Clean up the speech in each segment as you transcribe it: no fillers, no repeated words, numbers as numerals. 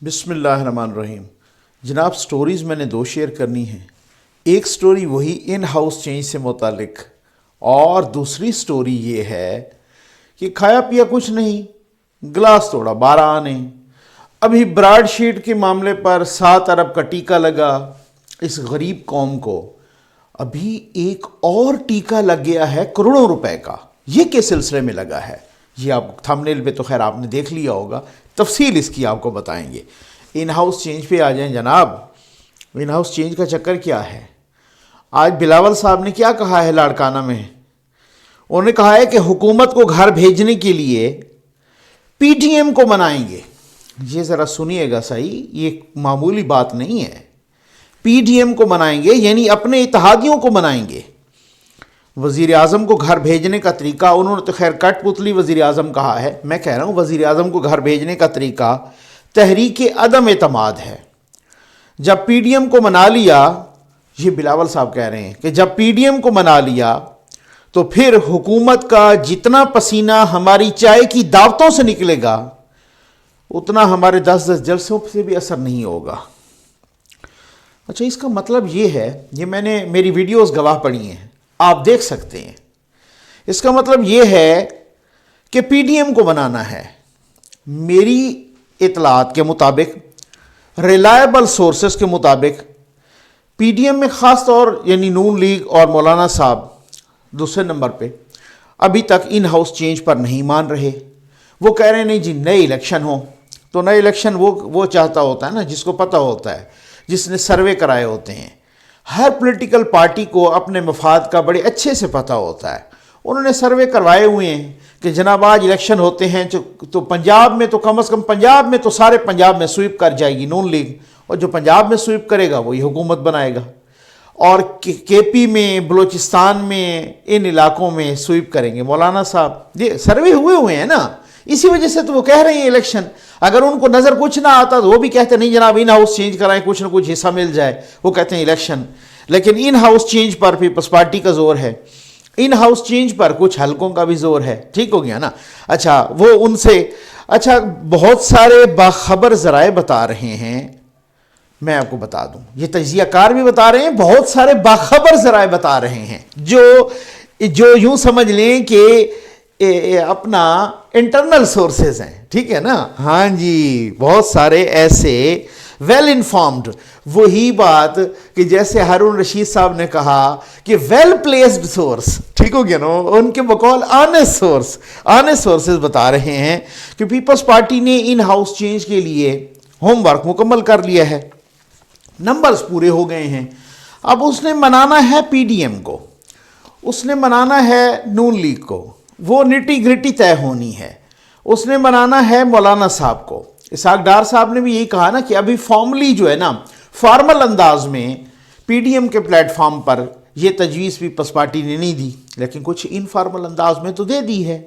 بسم اللہ الرحمن الرحیم۔ جناب سٹوریز میں نے 2 شیئر کرنی ہیں۔ ایک سٹوری وہی ان ہاؤس چینج سے متعلق، اور دوسری سٹوری یہ ہے کہ کھایا پیا کچھ نہیں، گلاس توڑا 12 آنے۔ ابھی براڈ شیٹ کے معاملے پر 7 ارب کا ٹیکہ لگا اس غریب قوم کو، ابھی ایک اور ٹیکہ لگ گیا ہے کروڑوں روپے کا۔ یہ کس سلسلے میں لگا ہے؟ یہ آپ تھمبنیل پہ تو خیر آپ نے دیکھ لیا ہوگا، تفصیل اس کی آپ کو بتائیں گے۔ ان ہاؤس چینج پہ آ جائیں جناب۔ ان ہاؤس چینج کا چکر کیا ہے؟ آج بلاول صاحب نے کیا کہا ہے لاڑکانہ میں؟ انہوں نے کہا ہے کہ حکومت کو گھر بھیجنے کے لیے پی ٹی ایم کو منائیں گے۔ یہ ذرا سنیے گا صحیح، یہ معمولی بات نہیں ہے۔ پی ٹی ایم کو منائیں گے یعنی اپنے اتحادیوں کو منائیں گے۔ وزیر اعظم کو گھر بھیجنے کا طریقہ، انہوں نے تو خیر کٹ پتلی وزیر اعظم کہا ہے، میں کہہ رہا ہوں وزیر اعظم کو گھر بھیجنے کا طریقہ تحریک عدم اعتماد ہے۔ جب پی ڈی ایم کو منا لیا، یہ بلاول صاحب کہہ رہے ہیں کہ جب پی ڈی ایم کو منا لیا تو پھر حکومت کا جتنا پسینہ ہماری چائے کی دعوتوں سے نکلے گا اتنا ہمارے 10 جلسوں سے بھی اثر نہیں ہوگا۔ اچھا، اس کا مطلب یہ ہے، یہ میں نے میری ویڈیوز گواہ پڑھی ہیں، آپ دیکھ سکتے ہیں۔ اس کا مطلب یہ ہے کہ پی ڈی ایم کو بنانا ہے۔ میری اطلاعات کے مطابق، ریلائبل سورسز کے مطابق، پی ڈی ایم میں خاص طور یعنی نون لیگ اور مولانا صاحب دوسرے نمبر پہ ابھی تک ان ہاؤس چینج پر نہیں مان رہے۔ وہ کہہ رہے ہیں نہیں جی نئے الیکشن ہوں، تو نئے الیکشن وہ چاہتا ہوتا ہے نا جس کو پتہ ہوتا ہے، جس نے سروے کرائے ہوتے ہیں۔ ہر پولیٹیکل پارٹی کو اپنے مفاد کا بڑے اچھے سے پتہ ہوتا ہے۔ انہوں نے سروے کروائے ہوئے ہیں کہ جناب آج الیکشن ہوتے ہیں تو پنجاب میں تو کم از کم پنجاب میں تو سارے پنجاب میں سویپ کر جائے گی نون لیگ، اور جو پنجاب میں سویپ کرے گا وہی حکومت بنائے گا، اور کے پی میں، بلوچستان میں، ان علاقوں میں سویپ کریں گے مولانا صاحب۔ یہ سروے ہوئے ہیں نا، اسی وجہ سے تو وہ کہہ رہے ہیں الیکشن۔ اگر ان کو نظر کچھ نہ آتا تو وہ بھی کہتے نہیں جناب ان ہاؤس چینج کرائیں، کچھ نہ کچھ حصہ مل جائے، وہ کہتے ہیں الیکشن۔ لیکن ان ہاؤس چینج پر پیپلز پارٹی کا زور ہے، ان ہاؤس چینج پر کچھ حلقوں کا بھی زور ہے۔ ٹھیک ہو گیا نا؟ اچھا، وہ ان سے بہت سارے باخبر ذرائع بتا رہے ہیں، میں آپ کو بتا دوں، یہ تجزیہ کار بھی بتا رہے ہیں، بہت سارے باخبر ذرائع بتا رہے ہیں جو یوں سمجھ لیں کہ اپنا انٹرنل سورسز ہیں۔ ٹھیک ہے نا؟ ہاں جی، بہت سارے ایسے ویل انفارمڈ، وہی بات کہ جیسے ہارون رشید صاحب نے کہا کہ ویل پلیسڈ سورس، ٹھیک ہو گیا نا، ان کے بقول آنےسٹ سورسز بتا رہے ہیں کہ پیپلز پارٹی نے ان ہاؤس چینج کے لیے ہوم ورک مکمل کر لیا ہے، نمبرز پورے ہو گئے ہیں۔ اب اس نے منانا ہے پی ڈی ایم کو، اس نے منانا ہے نون لیگ کو، وہ نٹی گریٹی طے ہونی ہے۔ اس نے منانا ہے مولانا صاحب کو۔ اسحاق ڈار صاحب نے بھی یہی کہا نا کہ ابھی فارملی جو ہے نا، فارمل انداز میں پی ڈی ایم کے پلیٹ فارم پر یہ تجویز پیپلز پارٹی نے نہیں دی، لیکن کچھ انفارمل انداز میں تو دے دی ہے،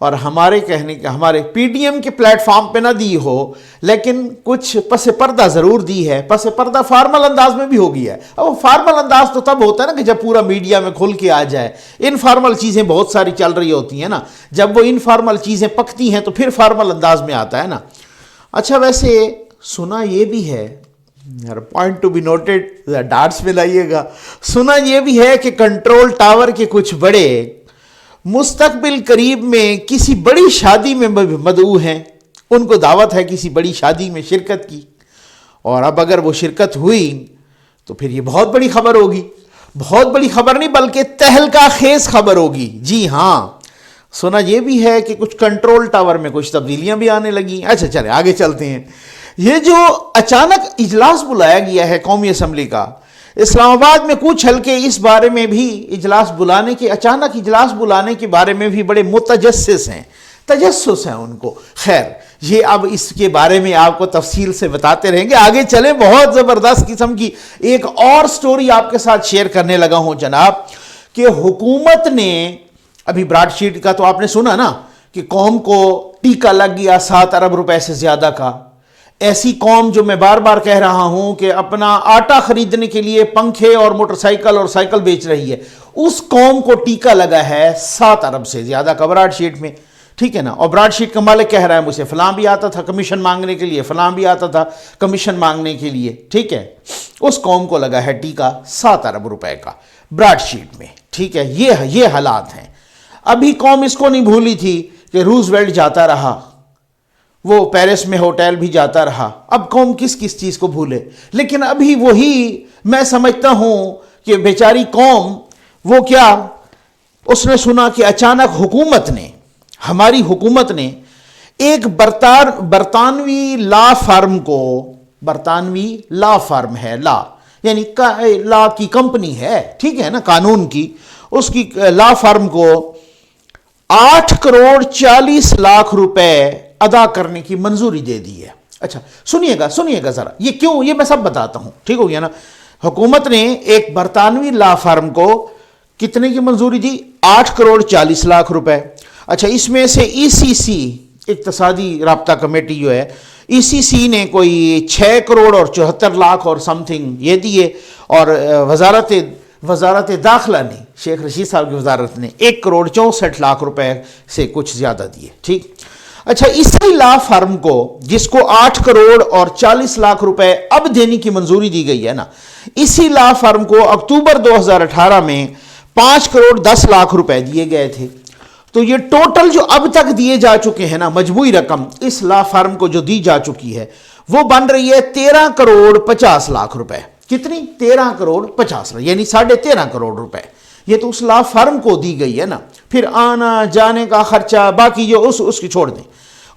اور ہمارے پی ڈی ایم کے پلیٹ فارم پہ نہ دی ہو لیکن کچھ پس پردہ ضرور دی ہے۔ پس پردہ فارمل انداز میں بھی ہو گیا ہے۔ اب فارمل انداز تو تب ہوتا ہے نا کہ جب پورا میڈیا میں کھل کے آ جائے۔ انفارمل چیزیں بہت ساری چل رہی ہوتی ہیں نا، جب وہ انفارمل چیزیں پکتی ہیں تو پھر فارمل انداز میں آتا ہے نا۔ اچھا، ویسے سنا یہ بھی ہے، point to be noted, dots میں لائیے گا، سنا یہ بھی ہے کہ کنٹرول ٹاور کے کچھ بڑے مستقبل قریب میں کسی بڑی شادی میں مدعو ہیں، ان کو دعوت ہے کسی بڑی شادی میں شرکت کی، اور اب اگر وہ شرکت ہوئی تو پھر یہ بہت بڑی خبر ہوگی، بہت بڑی خبر نہیں بلکہ تہلکہ خیز خبر ہوگی۔ جی ہاں، سنا یہ بھی ہے کہ کچھ کنٹرول ٹاور میں کچھ تبدیلیاں بھی آنے لگی۔ اچھا چلیں آگے چلتے ہیں۔ یہ جو اچانک اجلاس بلایا گیا ہے قومی اسمبلی کا، اسلام آباد میں کچھ حلقے اس بارے میں بھی اچانک اجلاس بلانے کے بارے میں بھی بڑے تجسس ہیں ان کو۔ خیر، یہ اب اس کے بارے میں آپ کو تفصیل سے بتاتے رہیں گے۔ آگے چلیں، بہت زبردست قسم کی ایک اور سٹوری آپ کے ساتھ شیئر کرنے لگا ہوں جناب، کہ حکومت نے ابھی براڈ شیٹ کا تو آپ نے سنا نا کہ قوم کو ٹیکہ لگ گیا 7 ارب روپے سے زیادہ کا۔ ایسی قوم جو میں بار بار کہہ رہا ہوں کہ اپنا آٹا خریدنے کے لیے پنکھے اور موٹر سائیکل اور سائیکل بیچ رہی ہے، اس قوم کو ٹیکہ لگا ہے 7 ارب سے زیادہ کا براڈ شیٹ میں۔ ٹھیک ہے نا. اور براڈ شیٹ کا مالک کہہ رہا ہے مجھے فلاں بھی آتا تھا کمیشن مانگنے کے لیے, فلاں بھی آتا تھا کمیشن مانگنے کے لیے. ٹھیک ہے, اس قوم کو لگا ہے ٹیکہ 7 ارب روپے کا براڈ شیٹ میں. ٹھیک ہے, یہ حالات ہیں. ابھی قوم اس کو نہیں بھولی تھی کہ روز ویلٹ جاتا رہا, وہ پیرس میں ہوٹل بھی جاتا رہا. اب قوم کس چیز کو بھولے. لیکن ابھی وہی میں سمجھتا ہوں کہ بیچاری قوم وہ کیا, اس نے سنا کہ اچانک حکومت نے, ہماری حکومت نے ایک برطانوی لا فرم کو, برطانوی لا فرم ہے, لا یعنی لا کی کمپنی ہے, ٹھیک ہے نا, قانون کی, اس کی لا فرم کو 8 کروڑ 40 لاکھ روپے ادا کرنے کی منظوری دے دی ہے. اچھا سنیے گا ذرا, یہ کیوں, یہ میں سب بتاتا ہوں. ٹھیک ہو گیا نا. حکومت نے ایک برطانوی لا فرم کو کتنے کی منظوری دی؟ 8 کروڑ 40 لاکھ روپے. اچھا, اس میں سے ECC اقتصادی رابطہ کمیٹی جو ہے, ECC نے کوئی 6 کروڑ اور 74 لاکھ اور سم تھنگ یہ دیے, اور وزارت داخلہ نے, شیخ رشید صاحب کی وزارت نے 1 کروڑ 64 لاکھ روپے سے کچھ زیادہ دیے. ٹھیک. اچھا, اسی لا فرم کو جس کو 8 کروڑ اور 40 لاکھ روپے اب دینے کی منظوری دی گئی ہے نا, اسی لا فرم کو اکتوبر 2018 میں 5 کروڑ 10 لاکھ روپے دیے گئے تھے. تو یہ ٹوٹل جو اب تک دیے جا چکے ہیں نا, مجموعی رقم اس لا فرم کو جو دی جا چکی ہے وہ بن رہی ہے 13 کروڑ 50 لاکھ روپے. کتنی؟ 13 کروڑ 50 لاکھ, یعنی 13.5 کروڑ روپے. یہ تو اس لا فرم کو دی گئی ہے نا. پھر آنا جانے کا خرچہ باقی جو اس کی چھوڑ دیں.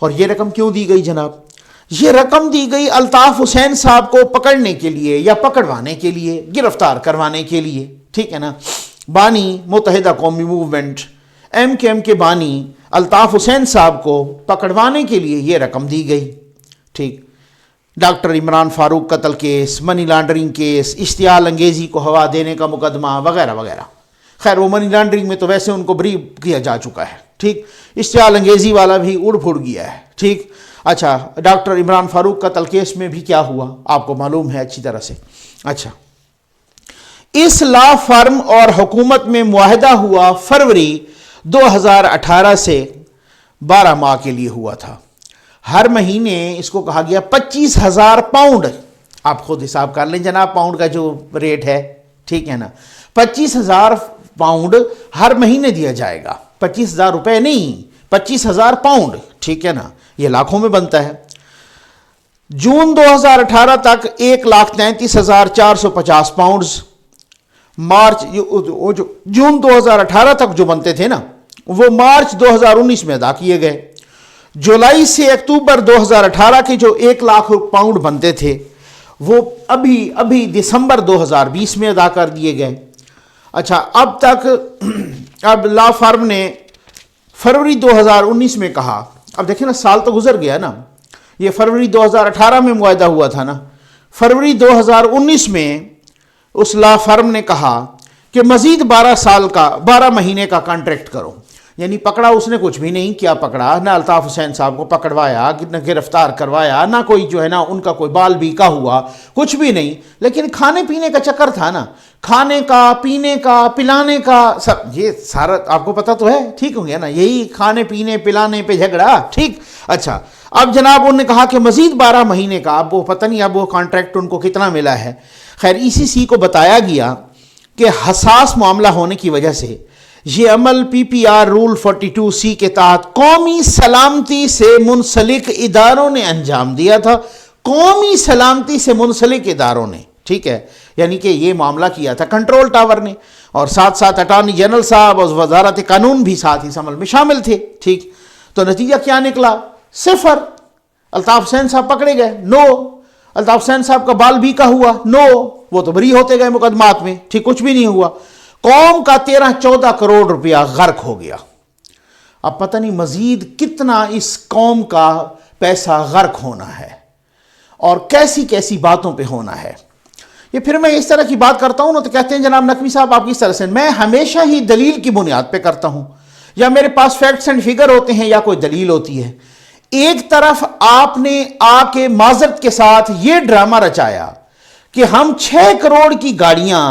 اور یہ رقم کیوں دی گئی جناب؟ یہ رقم دی گئی الطاف حسین صاحب کو پکڑنے کے لیے یا پکڑوانے کے لیے, گرفتار کروانے کے لیے. ٹھیک ہے نا. بانی متحدہ قومی موومنٹ MKM کے بانی الطاف حسین صاحب کو پکڑوانے کے لیے یہ رقم دی گئی. ٹھیک. ڈاکٹر عمران فاروق قتل کیس, منی لانڈرنگ کیس, اشتعال انگیزی کو ہوا دینے کا مقدمہ وغیرہ وغیرہ. خیر وہ منی لانڈرنگ میں تو ویسے ان کو بری کیا جا چکا ہے. ٹھیک. اشتعال انگیزی والا بھی اڑ پھڑ گیا ہے. ٹھیک. اچھا, ڈاکٹر عمران فاروق قتل کیس میں بھی کیا ہوا آپ کو معلوم ہے اچھی طرح سے. اچھا, اس لا فرم اور حکومت میں معاہدہ ہوا فروری 2018 سے 12 ماہ کے لیے ہوا تھا. ہر مہینے اس کو کہا گیا 25,000 پاؤنڈ. آپ خود حساب کر لیں جناب پاؤنڈ کا جو ریٹ ہے. ٹھیک ہے نا. 25,000 پاؤنڈ ہر مہینے دیا جائے گا. 25,000 روپے نہیں, 25,000 پاؤنڈ. ٹھیک ہے نا. یہ لاکھوں میں بنتا ہے. جون 2018 تک 1,33,450 پاؤنڈز. مارچ جون 2018 تک جو بنتے تھے نا وہ مارچ 2019 میں ادا کیے گئے. جولائی سے اکتوبر 2018 کے جو 1 لاکھ پاؤنڈ بنتے تھے وہ ابھی دسمبر 2020 میں ادا کر دیے گئے. اچھا, اب تک اب لا فرم نے فروری 2019 میں کہا, اب دیکھیں نا سال تو گزر گیا نا, یہ فروری 2018 میں معاہدہ ہوا تھا نا. فروری 2019 میں اس لا فرم نے کہا کہ مزید 12 مہینے کا کانٹریکٹ کرو. یعنی پکڑا اس نے کچھ بھی نہیں کیا, پکڑا نہ الطاف حسین صاحب کو پکڑوایا, نہ گرفتار کروایا, نہ کوئی جو ہے نا ان کا کوئی بال بیکا ہوا, کچھ بھی نہیں. لیکن کھانے پینے کا چکر تھا نا, کھانے کا, پینے کا, پلانے کا, سب یہ سارا آپ کو پتہ تو ہے. ٹھیک ہو گیا نا, یہی کھانے پینے پلانے پہ جھگڑا. ٹھیک. اچھا, اب جناب انہوں نے کہا کہ مزید 12 مہینے کا, اب وہ پتہ نہیں اب وہ کانٹریکٹ ان کو کتنا ملا ہے. خیر ECC کو بتایا گیا کہ حساس معاملہ ہونے کی وجہ سے یہ عمل PPR رول 42C کے تحت قومی سلامتی سے منسلک اداروں نے انجام دیا تھا. قومی سلامتی سے منسلک اداروں نے. ٹھیک ہے. یعنی کہ یہ معاملہ کیا تھا کنٹرول ٹاور نے, اور ساتھ ساتھ اٹارنی جنرل صاحب اور وزارت قانون بھی ساتھ اس عمل میں شامل تھے. ٹھیک. تو نتیجہ کیا نکلا؟ 0. الطاف حسین صاحب پکڑے گئے؟ نو. الطاف حسین صاحب کا بال بھی کا ہوا؟ نو. وہ تو بری ہوتے گئے مقدمات میں. ٹھیک. کچھ بھی نہیں ہوا. قوم کا 13-14 کروڑ روپیہ غرق ہو گیا. اب پتہ نہیں مزید کتنا اس قوم کا پیسہ غرق ہونا ہے اور کیسی کیسی باتوں پہ ہونا ہے. یہ پھر میں اس طرح کی بات کرتا ہوں نا تو کہتے ہیں جناب نقوی صاحب آپ کس طرح سے. میں ہمیشہ ہی دلیل کی بنیاد پہ کرتا ہوں, یا میرے پاس فیکٹس اینڈ فگر ہوتے ہیں یا کوئی دلیل ہوتی ہے. ایک طرف آپ نے آ کے معذرت کے ساتھ یہ ڈرامہ رچایا کہ ہم 6 کروڑ کی گاڑیاں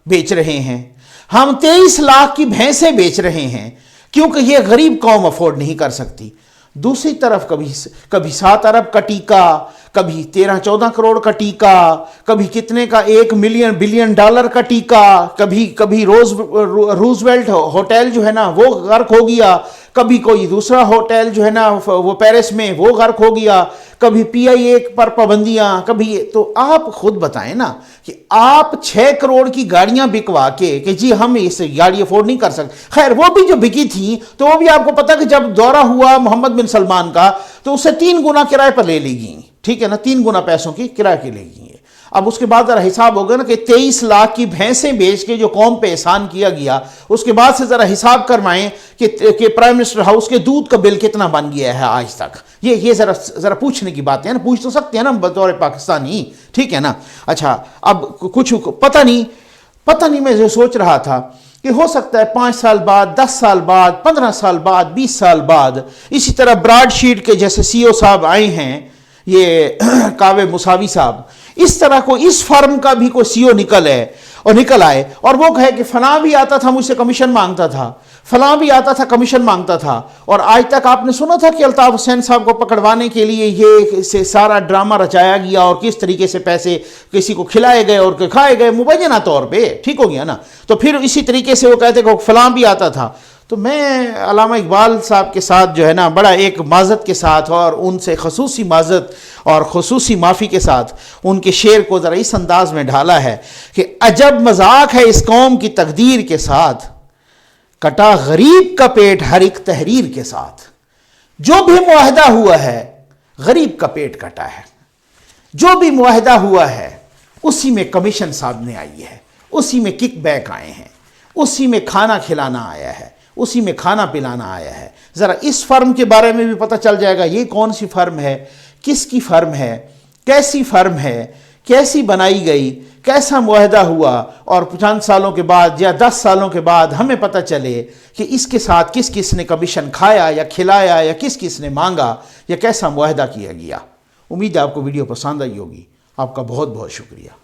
بیچ رہے ہیں, ہم 23 لاکھ کی بھینسیں بیچ رہے ہیں, کیونکہ یہ غریب قوم افورڈ نہیں کر سکتی. دوسری طرف کبھی 7 ارب کا ٹیکہ، کبھی 13-14 کروڑ کا ٹیکہ، کبھی کتنے کا 1 بلین ڈالر کا ٹیکہ، کبھی روزویلٹ ہوٹل جو ہے نا وہ غرق ہو گیا، کبھی کوئی دوسرا ہوٹل جو ہے نا وہ پیرس میں وہ غرق ہو گیا، کبھی PI پر پابندیاں، کبھی. تو آپ خود بتائیں نا کہ آپ 6 کروڑ کی گاڑیاں بکوا کے کہ جی ہم اس گاڑی افورڈ نہیں کر سکتے. خیر وہ بھی جو بکی تھیں تو وہ بھی آپ کو پتا کہ جب دورہ ہوا محمد بن سلمان کا تو اسے 3 گنا کرائے پر لے لی گئیں. ٹھیک ہے نا، 3 گنا پیسوں کی کرائے کے لے گئی. اب اس کے بعد ذرا حساب ہوگا نا کہ 23 لاکھ کی بھینسیں بیچ کے جو قوم پہ احسان کیا گیا، اس کے بعد سے ذرا حساب کروائیں کہ پرائم منسٹر ہاؤس کے دودھ کا بل کتنا بن گیا ہے آج تک. یہ ذرا پوچھنے کی بات ہے نا، پوچھ تو سکتے ہیں نا بطور پاکستانی. ٹھیک ہے نا. اچھا اب کچھ پتہ نہیں میں جو سوچ رہا تھا کہ ہو سکتا ہے 5 سال بعد، 10 سال بعد، 15 سال بعد، 20 سال بعد اسی طرح براڈ شیٹ کے جیسے CEO صاحب آئے ہیں، یہ کاوے مساوی صاحب، اس طرح کو اس فرم کا بھی کوئی CEO نکل آئے اور وہ کہے کہ فلاں بھی آتا تھا مجھ سے کمیشن مانگتا تھا، فلاں بھی آتا تھا کمیشن مانگتا تھا. اور آج تک آپ نے سنا تھا کہ الطاف حسین صاحب کو پکڑوانے کے لیے یہ سارا ڈرامہ رچایا گیا اور کس طریقے سے پیسے کسی کو کھلائے گئے اور کھائے گئے مبینہ طور پہ. ٹھیک ہو گیا نا. تو پھر اسی طریقے سے وہ کہتے کہ فلاں بھی آتا تھا. تو میں علامہ اقبال صاحب کے ساتھ جو ہے نا بڑا ایک معذرت کے ساتھ اور ان سے خصوصی معذرت اور خصوصی معافی کے ساتھ ان کے شعر کو ذرا اس انداز میں ڈھالا ہے کہ عجب مذاق ہے اس قوم کی تقدیر کے ساتھ، کٹا غریب کا پیٹ ہر ایک تحریر کے ساتھ. جو بھی معاہدہ ہوا ہے غریب کا پیٹ کٹا ہے. جو بھی معاہدہ ہوا ہے اسی میں کمیشن صاحب نے آئی ہے، اسی میں کک بیک آئے ہیں، اسی میں کھانا کھلانا آیا ہے، اسی میں کھانا پلانا آیا ہے. ذرا اس فرم کے بارے میں بھی پتہ چل جائے گا یہ کون سی فرم ہے، کس کی فرم ہے، کیسی فرم ہے، کیسی بنائی گئی، کیسا معاہدہ ہوا، اور 5 سالوں کے بعد یا 10 سالوں کے بعد ہمیں پتہ چلے کہ اس کے ساتھ کس نے کمیشن کھایا یا کھلایا یا کس نے مانگا یا کیسا معاہدہ کیا گیا. امید ہے آپ کو ویڈیو پسند آئی ہوگی. آپ کا بہت بہت شکریہ.